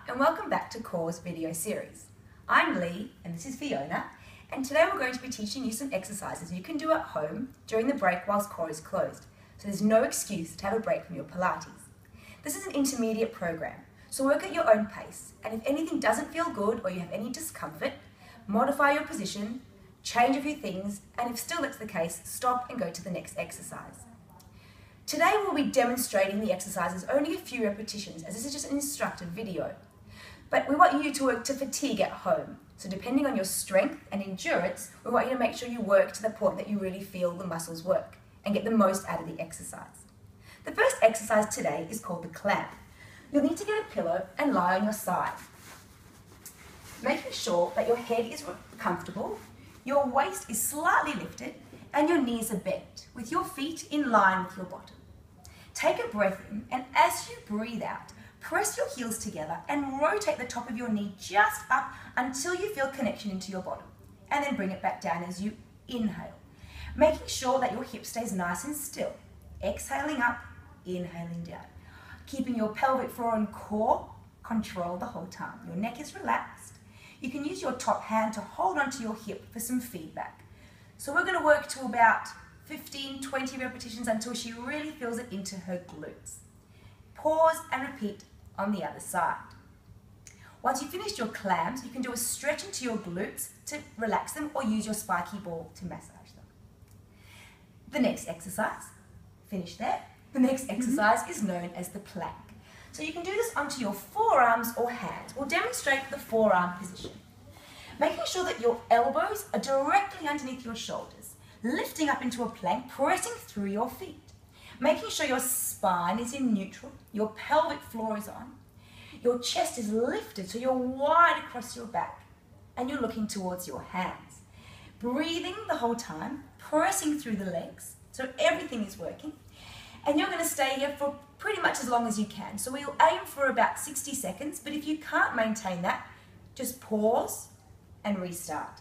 and welcome back to Core's video series. I'm Lee and this is Fiona, and today we're going to be teaching you some exercises you can do at home during the break whilst Core is closed, so there's no excuse to have a break from your Pilates. This is an intermediate program, so work at your own pace, and if anything doesn't feel good or you have any discomfort, modify your position, change a few things, and if still that's the case, stop and go to the next exercise. Today we'll be demonstrating the exercises only a few repetitions, as this is just an instructive video. But we want you to work to fatigue at home. So depending on your strength and endurance, we want you to make sure you work to the point that you really feel the muscles work and get the most out of the exercise. The first exercise today is called the clamp. You'll need to get a pillow and lie on your side, making sure that your head is comfortable, your waist is slightly lifted, and your knees are bent, with your feet in line with your bottom. Take a breath in, and as you breathe out, press your heels together and rotate the top of your knee just up until you feel connection into your bottom, and then bring it back down as you inhale, making sure that your hip stays nice and still. Exhaling up, inhaling down. Keeping your pelvic floor and core controlled the whole time. Your neck is relaxed. You can use your top hand to hold onto your hip for some feedback. So we're going to work to about 15, 20 repetitions until she really feels it into her glutes. Pause and repeat on the other side. Once you've finished your clamps, you can do a stretch into your glutes to relax them or use your spiky ball to massage them. The next exercise, finish there. The next exercise is known as the plank. So you can do this onto your forearms or hands. We'll demonstrate the forearm position. Making sure that your elbows are directly underneath your shoulders, lifting up into a plank, pressing through your feet. Making sure your spine is in neutral, your pelvic floor is on, your chest is lifted so you're wide across your back, and you're looking towards your hands. Breathing the whole time, pressing through the legs, so everything is working. And you're going to stay here for pretty much as long as you can. So we'll aim for about 60 seconds, but if you can't maintain that, just pause and restart.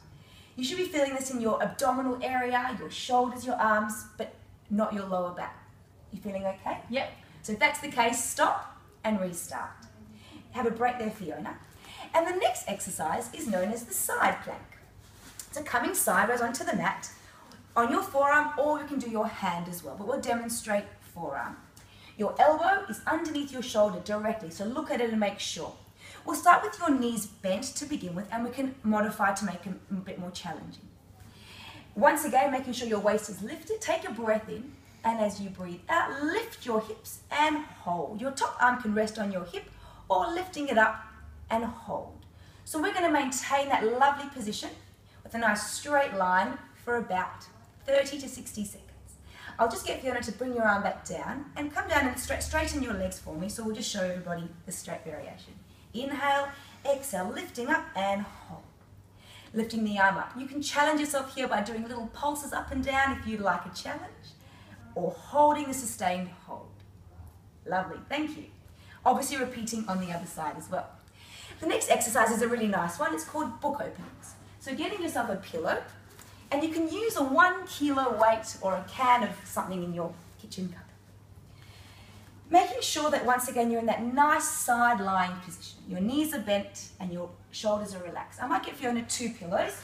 You should be feeling this in your abdominal area, your shoulders, your arms, but not your lower back. You feeling okay? Yep. So if that's the case, stop and restart. Have a break there, Fiona. And the next exercise is known as the side plank. So coming sideways onto the mat, on your forearm, or you can do your hand as well, but we'll demonstrate forearm. Your elbow is underneath your shoulder directly, so look at it and make sure. We'll start with your knees bent to begin with, and we can modify to make it a bit more challenging. Once again, making sure your waist is lifted, take a breath in, and as you breathe out, lift your hips and hold. Your top arm can rest on your hip, or lifting it up and hold. So we're going to maintain that lovely position with a nice straight line for about 30 to 60 seconds. I'll just get Fiona to bring your arm back down and come down and straighten your legs for me, so we'll just show everybody the straight variation. Inhale, exhale, lifting up and hold. Lifting the arm up. You can challenge yourself here by doing little pulses up and down if you'd like a challenge, or holding a sustained hold. Lovely, thank you. Obviously repeating on the other side as well. The next exercise is a really nice one. It's called book openings. So getting yourself a pillow, and you can use a 1 kilo weight or a can of something in your kitchen cupboard. Making sure that once again you're in that nice side lying position. Your knees are bent and your shoulders are relaxed. I might get Fiona 2 pillows,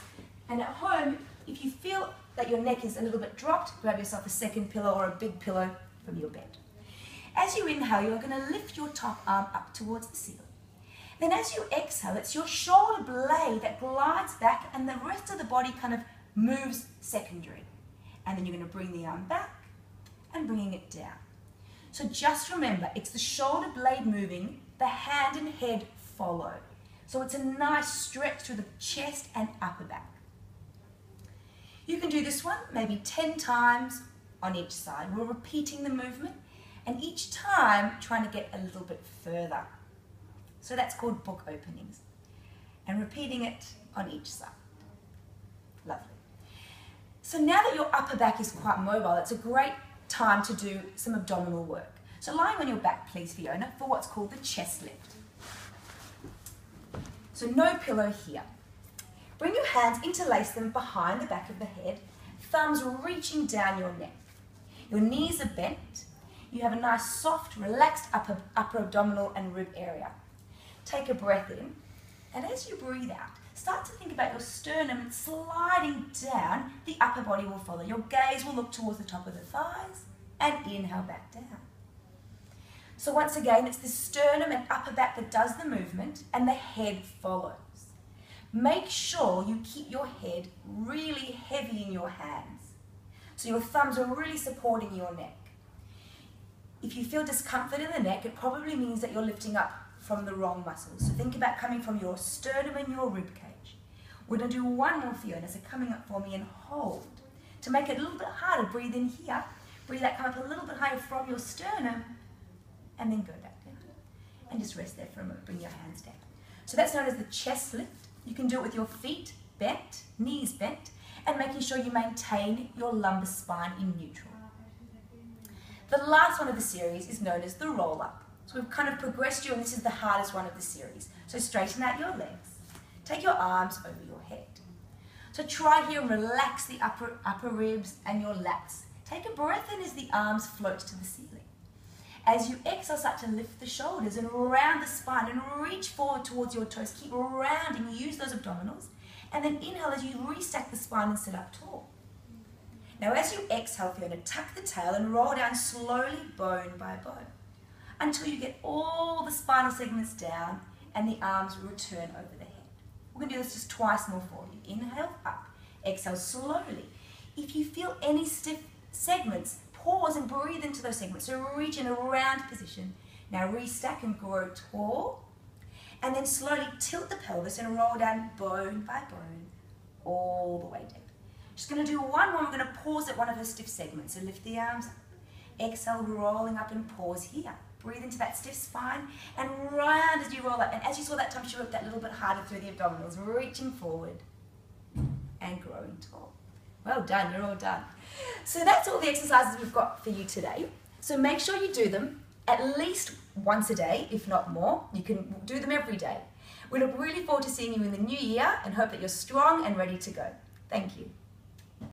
and at home, if you feel that your neck is a little bit dropped, grab yourself a second pillow or a big pillow from your bed. As you inhale, you're going to lift your top arm up towards the ceiling. Then as you exhale, it's your shoulder blade that glides back and the rest of the body kind of moves secondary. And then you're going to bring the arm back and bringing it down. So just remember, it's the shoulder blade moving, the hand and head follow. So it's a nice stretch through the chest and upper back. You can do this one maybe 10 times on each side. We're repeating the movement and each time trying to get a little bit further. So that's called book openings. And repeating it on each side. Lovely. So now that your upper back is quite mobile, it's a great time to do some abdominal work. So lying on your back, please, Fiona, for what's called the chest lift. So no pillow here. Bring your hands, interlace them behind the back of the head, thumbs reaching down your neck. Your knees are bent. You have a nice, soft, relaxed upper abdominal and rib area. take a breath in, and as you breathe out, start to think about your sternum sliding down. The upper body will follow. Your gaze will look towards the top of the thighs, and inhale back down. So once again, it's the sternum and upper back that does the movement, and the head follows. Make sure you keep your head really heavy in your hands, so your thumbs are really supporting your neck. If you feel discomfort in the neck, it probably means that you're lifting up from the wrong muscles. So think about coming from your sternum and your rib cage. We're going to do one more, Fiona, so coming up for me and hold. To make it a little bit harder, breathe in here. Breathe out, come up a little bit higher from your sternum, and then go back down. And just rest there for a moment, bring your hands down. So that's known as the chest lift. You can do it with your feet bent, knees bent, and making sure you maintain your lumbar spine in neutral. The last one of the series is known as the roll up. So we've kind of progressed you, and this is the hardest one of the series. So straighten out your legs. Take your arms over your head. So try here and relax the upper ribs and your lats. Take a breath in as the arms float to the ceiling. As you exhale, start to lift the shoulders and round the spine and reach forward towards your toes. Keep rounding, use those abdominals. And then inhale as you restack the spine and sit up tall. Now as you exhale, Fiona, tuck the tail and roll down slowly, bone by bone, until you get all the spinal segments down and the arms return over the head. We're going to do this just twice more for you. Inhale, up. Exhale slowly. If you feel any stiff segments, pause and breathe into those segments. So reach in a round position. Now restack and grow tall. And then slowly tilt the pelvis and roll down bone by bone, all the way down. Just going to do one more. We're going to pause at one of the stiff segments. So lift the arms up. Exhale, rolling up and pause here. Breathe into that stiff spine and round as you roll up. And as you saw that time, she worked that little bit harder through the abdominals, reaching forward and growing tall. Well done, you're all done. So that's all the exercises we've got for you today. So make sure you do them at least once a day, if not more. You can do them every day. We look really forward to seeing you in the new year and hope that you're strong and ready to go. Thank you.